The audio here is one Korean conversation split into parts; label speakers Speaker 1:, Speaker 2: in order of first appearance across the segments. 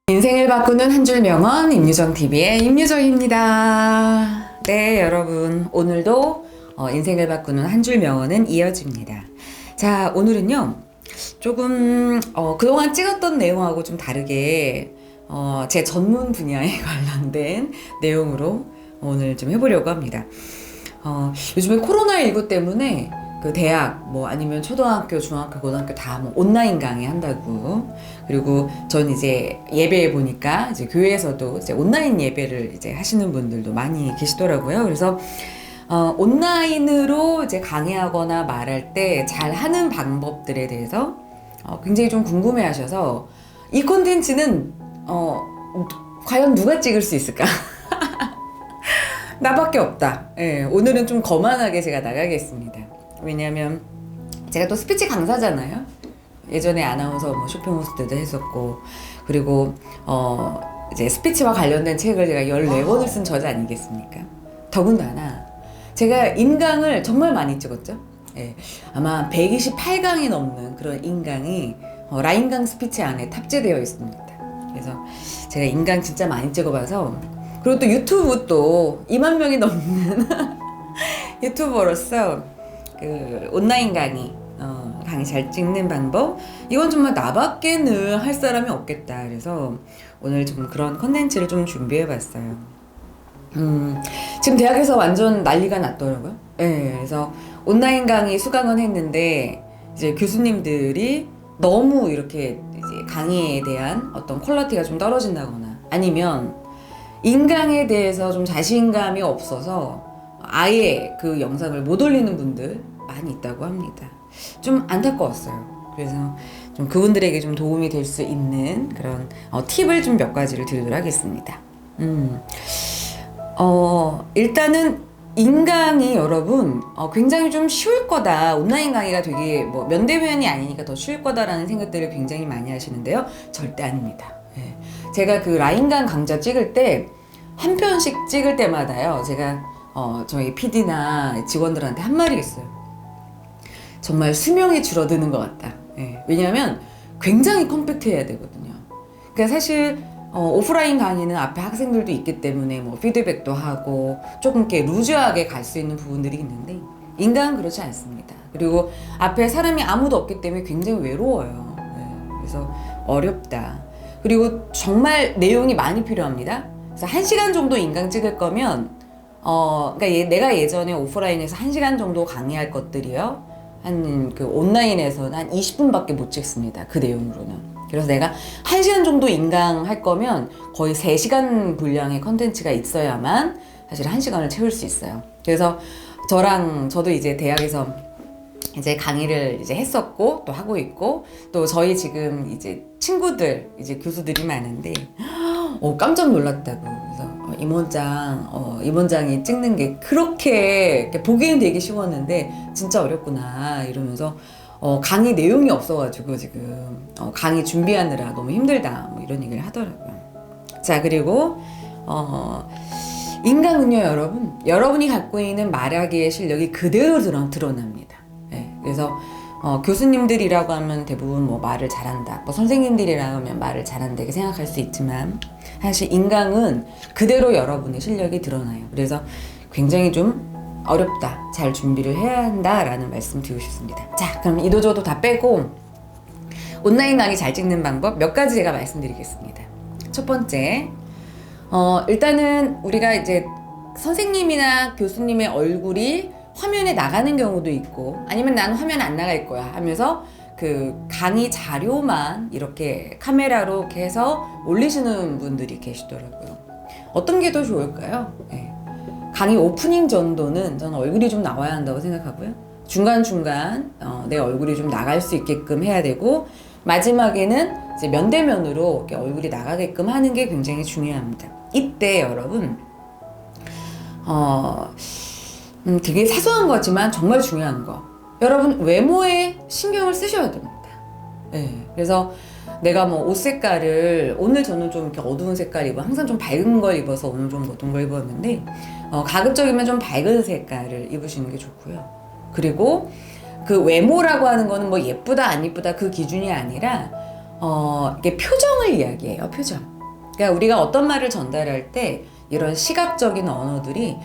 Speaker 1: 인생을 바꾸는 한 줄 명언 임유정TV의 임유정입니다. 네, 여러분 오늘도 인생을 바꾸는 한 줄 명언은 이어집니다. 자, 오늘은요 조금 그동안 찍었던 내용하고 좀 다르게 제 전문 분야에 관련된 내용으로 오늘 좀 해보려고 합니다. 요즘에 코로나19 때문에 그 대학 뭐 아니면 초등학교, 중학교, 고등학교 다 뭐 온라인 강의 한다고. 그리고 전 이제 예배에 보니까 이제 교회에서도 이제 온라인 예배를 이제 하시는 분들도 많이 계시더라고요. 그래서 온라인으로 이제 강의하거나 말할 때 잘 하는 방법들에 대해서 굉장히 좀 궁금해 하셔서 이 콘텐츠는 과연 누가 찍을 수 있을까? 나밖에 없다. 예, 오늘은 좀 거만하게 제가 나가겠습니다. 왜냐면 제가 또 스피치 강사잖아요. 예전에 아나운서 뭐 쇼핑호스트도 했었고, 그리고 이제 스피치와 관련된 책을 제가 14권을 쓴 저자 아니겠습니까? 더군다나 제가 인강을 정말 많이 찍었죠. 예, 아마 128강이 넘는 그런 인강이 라인강 스피치 안에 탑재되어 있습니다. 그래서 제가 인강 진짜 많이 찍어봐서, 그리고 또 유튜브 또 2만 명이 넘는 유튜버로서 그 온라인 강의 잘 찍는 방법, 이건 정말 나밖에는 할 사람이 없겠다. 그래서 오늘 좀 그런 컨텐츠를 좀 준비해봤어요. 지금 대학에서 완전 난리가 났더라고요. 네, 그래서 온라인 강의 수강은 했는데 이제 교수님들이 너무 이렇게 이제 강의에 대한 어떤 퀄리티가 좀 떨어진다거나, 아니면 인강에 대해서 좀 자신감이 없어서 아예 그 영상을 못 올리는 분들 많이 있다고 합니다. 좀 안타까웠어요. 그래서 좀 그분들에게 좀 도움이 될 수 있는 그런 팁을 좀 몇 가지를 드리도록 하겠습니다. 일단은 인강이 여러분 굉장히 좀 쉬울 거다. 온라인 강의가 되게 뭐 면대면이 아니니까 더 쉬울 거다라는 생각들을 굉장히 많이 하시는데요. 절대 아닙니다. 예. 제가 그 라인강 강좌 찍을 때 한 편씩 찍을 때마다요, 제가 저희 PD나 직원들한테 한 말이 있어요. 정말 수명이 줄어드는 것 같다. 예. 왜냐하면 굉장히 컴팩트해야 되거든요. 그러니까 사실 오프라인 강의는 앞에 학생들도 있기 때문에 뭐 피드백도 하고 조금 이렇게 루즈하게 갈 수 있는 부분들이 있는데, 인강은 그렇지 않습니다. 그리고 앞에 사람이 아무도 없기 때문에 굉장히 외로워요. 예. 그래서 어렵다. 그리고 정말 내용이 많이 필요합니다. 그래서 1시간 정도 인강 찍을 거면 그러니까 내가 예전에 오프라인에서 1시간 정도 강의할 것들이요, 한 그 온라인에서는 한 20분밖에 못 찍습니다. 그 내용으로는. 그래서 내가 1시간 정도 인강할 거면 거의 3시간 분량의 컨텐츠가 있어야만 사실 1시간을 채울 수 있어요. 그래서 저도 이제 대학에서 이제 강의를 이제 했었고 또 하고 있고, 또 저희 지금 이제 친구들 이제 교수들이 많은데 깜짝 놀랐다고. 그래서 임원장이 찍는 게 그렇게 보기에는 되게 쉬웠는데 진짜 어렵구나 이러면서 강의 내용이 없어가지고 지금 강의 준비하느라 너무 힘들다 뭐 이런 얘기를 하더라고요. 자, 그리고 인강은요 여러분이 갖고 있는 말하기의 실력이 그대로 드러납니다. 네, 그래서 교수님들이라고 하면 대부분 뭐 말을 잘한다, 뭐 선생님들이라고 하면 말을 잘한다 이렇게 생각할 수 있지만, 사실 인강은 그대로 여러분의 실력이 드러나요. 그래서 굉장히 좀 어렵다, 잘 준비를 해야 한다라는 말씀 드리고 싶습니다. 자, 그럼 이도저도 다 빼고 온라인 강의 잘 찍는 방법 몇 가지 제가 말씀드리겠습니다. 첫 번째, 일단은 우리가 이제 선생님이나 교수님의 얼굴이 화면에 나가는 경우도 있고, 아니면 나는 화면 안 나갈 거야 하면서 그 강의 자료만 이렇게 카메라로 이렇게 해서 올리시는 분들이 계시더라고요. 어떤 게 더 좋을까요? 네. 강의 오프닝 정도는 저는 얼굴이 좀 나와야 한다고 생각하고요. 중간중간 내 얼굴이 좀 나갈 수 있게끔 해야 되고, 마지막에는 이제 면대면으로 이렇게 얼굴이 나가게끔 하는 게 굉장히 중요합니다. 이때 여러분 되게 사소한 거지만 정말 중요한 거, 여러분 외모에 신경을 쓰셔야 됩니다. 네, 그래서 내가 뭐 옷 색깔을 오늘 저는 좀 이렇게 어두운 색깔 입어 항상 좀 밝은 걸 입어서 오늘 좀 어두운 걸 입었는데 가급적이면 좀 밝은 색깔을 입으시는 게 좋고요. 그리고 그 외모라고 하는 거는 뭐 예쁘다 안 예쁘다 그 기준이 아니라 이게 표정을 이야기해요. 표정. 그러니까 우리가 어떤 말을 전달할 때 이런 시각적인 언어들이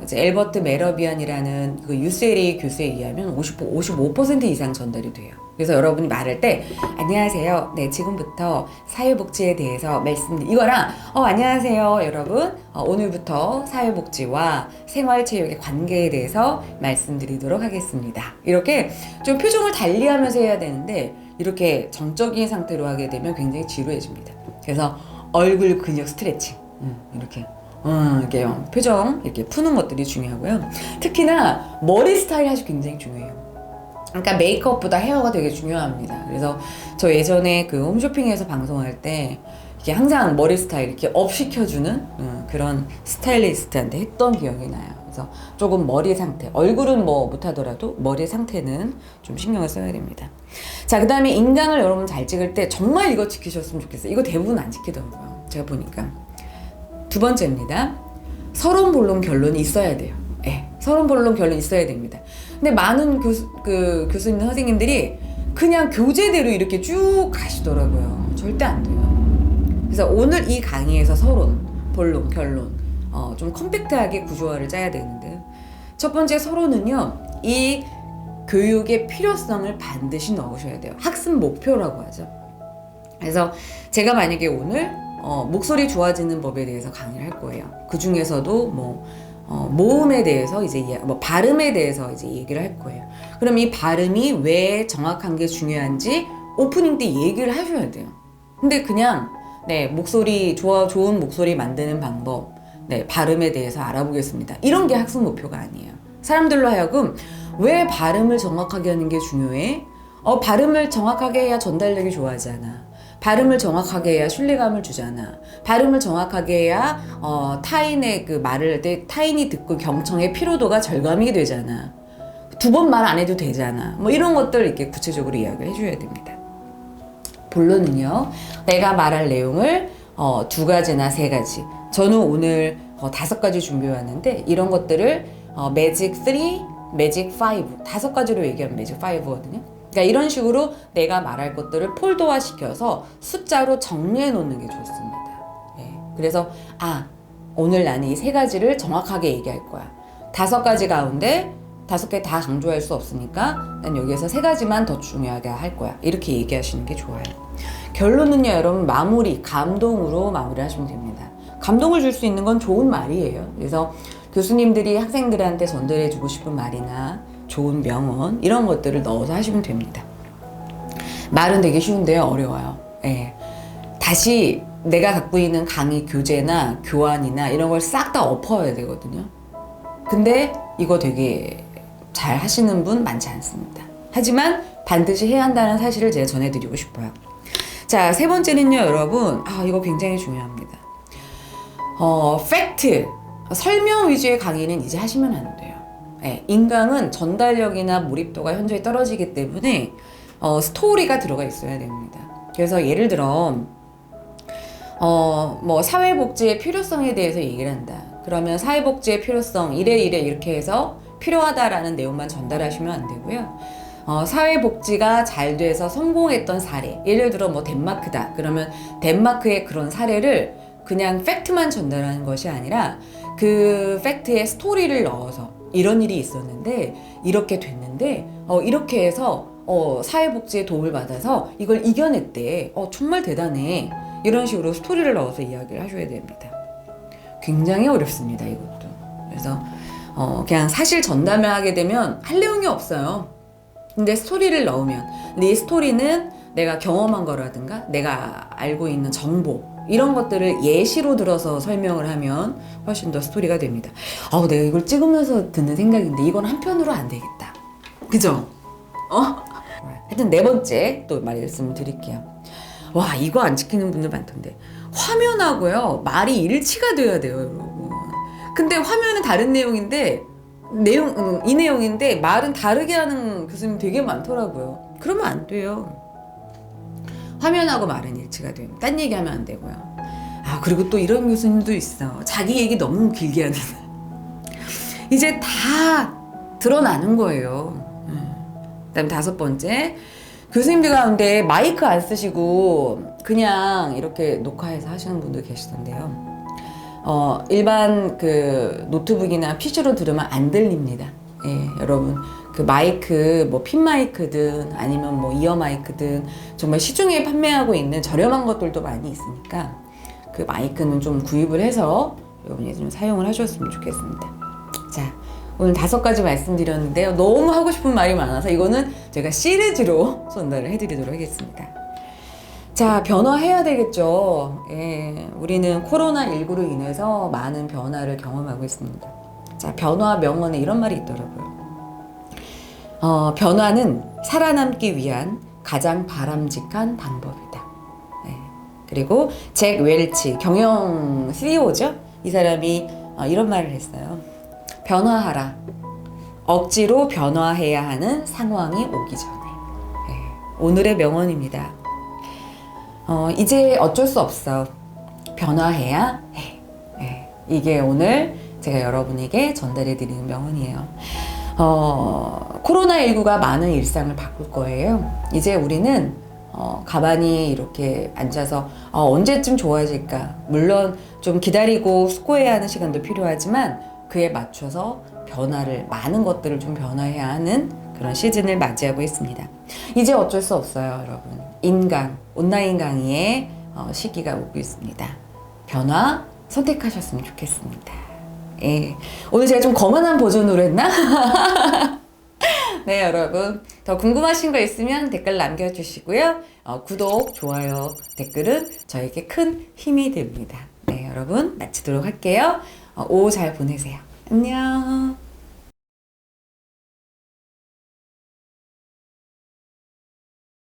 Speaker 1: 이제 엘버트 메러비안이라는 그 UCLA 교수에 의하면 55% 이상 전달이 돼요. 그래서 여러분이 말할 때 안녕하세요. 네, 지금부터 사회복지에 대해서 이거랑 안녕하세요, 여러분. 오늘부터 사회복지와 생활체육의 관계에 대해서 말씀드리도록 하겠습니다. 이렇게 좀 표정을 달리하면서 해야 되는데 이렇게 정적인 상태로 하게 되면 굉장히 지루해집니다. 그래서 얼굴 근육 스트레칭 이렇게 표정 이렇게 푸는 것들이 중요하고요. 특히나 머리 스타일 아주 굉장히 중요해요. 그러니까 메이크업보다 헤어가 되게 중요합니다. 그래서 저 예전에 그 홈쇼핑에서 방송할 때 이렇게 항상 머리 스타일 이렇게 업 시켜주는 그런 스타일리스트한테 했던 기억이 나요. 그래서 조금 머리 상태, 얼굴은 뭐 못하더라도 머리 상태는 좀 신경을 써야 됩니다. 자, 그 다음에 인강을 여러분 잘 찍을 때 정말 이거 지키셨으면 좋겠어요. 이거 대부분 안 지키더라고요. 제가 보니까. 두 번째입니다. 서론 본론 결론이 있어야 돼요. 서론 본론 결론 있어야 됩니다. 근데 많은 교수님 선생님들이 그냥 교재대로 이렇게 쭉 가시더라고요. 절대 안 돼요. 그래서 오늘 이 강의에서 서론, 본론, 결론 좀 컴팩트하게 구조화를 짜야 되는데 첫 번째 서론은요. 이 교육의 필요성을 반드시 넣으셔야 돼요. 학습 목표라고 하죠. 그래서 제가 만약에 오늘 목소리 좋아지는 법에 대해서 강의를 할 거예요. 그 중에서도 모음에 대해서 이제 발음에 대해서 이제 얘기를 할 거예요. 그럼 이 발음이 왜 정확한 게 중요한지 오프닝 때 얘기를 하셔야 돼요. 근데 그냥 목소리 좋은 목소리 만드는 방법, 발음에 대해서 알아보겠습니다. 이런 게 학습 목표가 아니에요. 사람들로 하여금 왜 발음을 정확하게 하는 게 중요해? 발음을 정확하게 해야 전달력이 좋아지잖아. 발음을 정확하게 해야 신뢰감을 주잖아. 발음을 정확하게 해야 타인의 그 말을 할 때 타인이 듣고 경청의 피로도가 절감이 되잖아. 두 번 말 안 해도 되잖아. 뭐 이런 것들 이렇게 구체적으로 이야기를 해줘야 됩니다. 본론은요. 내가 말할 내용을 2가지나 3가지. 저는 오늘 5가지 준비해 왔는데 이런 것들을 매직 3, 매직 5 5가지로 얘기하면 매직 5거든요. 그러니까 이런 식으로 내가 말할 것들을 폴더화 시켜서 숫자로 정리해 놓는 게 좋습니다. 그래서 오늘 나는 이 3가지를 정확하게 얘기할 거야. 5가지 가운데 5개 다 강조할 수 없으니까 난 여기에서 3가지만 더 중요하게 할 거야. 이렇게 얘기하시는 게 좋아요. 결론은요, 여러분 감동으로 마무리하시면 됩니다. 감동을 줄 수 있는 건 좋은 말이에요. 그래서 교수님들이 학생들한테 전달해주고 싶은 말이나 좋은 명언 이런 것들을 넣어서 하시면 됩니다. 말은 되게 쉬운데요, 어려워요. 다시 내가 갖고 있는 강의 교재나 교환이나 이런 걸 싹 다 엎어야 되거든요. 근데 이거 되게 잘 하시는 분 많지 않습니다. 하지만 반드시 해야 한다는 사실을 제가 전해드리고 싶어요. 자, 3번째는요, 여러분 이거 굉장히 중요합니다. 팩트, 설명 위주의 강의는 이제 하시면 안 돼요. 인강은 전달력이나 몰입도가 현저히 떨어지기 때문에 스토리가 들어가 있어야 됩니다. 그래서 예를 들어 사회복지의 필요성에 대해서 얘기를 한다. 그러면 사회복지의 필요성 이래 이렇게 해서 필요하다라는 내용만 전달하시면 안 되고요. 사회복지가 잘 돼서 성공했던 사례, 예를 들어 덴마크다. 그러면 덴마크의 그런 사례를 그냥 팩트만 전달하는 것이 아니라 그 팩트에 스토리를 넣어서 이런 일이 있었는데 이렇게 됐는데 이렇게 해서 사회복지에 도움을 받아서 이걸 이겨냈대. 정말 대단해. 이런 식으로 스토리를 넣어서 이야기를 하셔야 됩니다. 굉장히 어렵습니다, 이것도. 그래서 그냥 사실 전달만 하게 되면 할 내용이 없어요. 근데 스토리를 넣으면, 근데 이 스토리는 내가 경험한 거라든가 내가 알고 있는 정보 이런 것들을 예시로 들어서 설명을 하면 훨씬 더 스토리가 됩니다. 내가 이걸 찍으면서 듣는 생각인데 이건 한편으로 안 되겠다. 그죠? 하여튼 4번째 또 말씀을 드릴게요. 와, 이거 안 지키는 분들 많던데. 화면하고요, 말이 일치가 돼야 돼요, 여러분. 근데 화면은 다른 내용인데, 이 내용인데, 말은 다르게 하는 교수님 되게 많더라고요. 그러면 안 돼요. 화면하고 말은 일치가 돼요. 딴 얘기하면 안 되고요. 아, 그리고 또 이런 교수님도 있어. 자기 얘기 너무 길게 하는. 이제 다 드러나는 거예요. 그다음 5번째, 교수님들 가운데 마이크 안 쓰시고 그냥 이렇게 녹화해서 하시는 분도 계시던데요. 일반 그 노트북이나 PC로 들으면 안 들립니다. 예, 여러분. 그 마이크, 뭐 핀 마이크든 아니면 뭐 이어 마이크든 정말 시중에 판매하고 있는 저렴한 것들도 많이 있으니까 그 마이크는 좀 구입을 해서 여러분이 좀 사용을 하셨으면 좋겠습니다. 자, 오늘 5가지 말씀드렸는데요. 너무 하고 싶은 말이 많아서 이거는 제가 시리즈로 전달을 해드리도록 하겠습니다. 자, 변화해야 되겠죠. 예, 우리는 코로나19로 인해서 많은 변화를 경험하고 있습니다. 자, 변화 명언에 이런 말이 있더라고요. 변화는 살아남기 위한 가장 바람직한 방법이다. 예, 그리고 잭 웰치, 경영 CEO죠. 이 사람이 이런 말을 했어요. 변화하라. 억지로 변화해야 하는 상황이 오기 전에. 예, 오늘의 명언입니다. 이제 어쩔 수 없어. 변화해야 해. 예, 이게 오늘 제가 여러분에게 전달해 드리는 명언이에요. 코로나19가 많은 일상을 바꿀 거예요. 이제 우리는 가만히 이렇게 앉아서 언제쯤 좋아질까? 물론 좀 기다리고 숙고해야 하는 시간도 필요하지만 그에 맞춰서 많은 것들을 좀 변화해야 하는 그런 시즌을 맞이하고 있습니다. 이제 어쩔 수 없어요, 여러분. 온라인 강의의 시기가 오고 있습니다. 변화 선택하셨으면 좋겠습니다. 예. 오늘 제가 좀 거만한 버전으로 했나? 네, 여러분. 더 궁금하신 거 있으면 댓글 남겨주시고요. 구독, 좋아요, 댓글은 저에게 큰 힘이 됩니다. 네, 여러분. 마치도록 할게요. 오후 잘 보내세요. 안녕.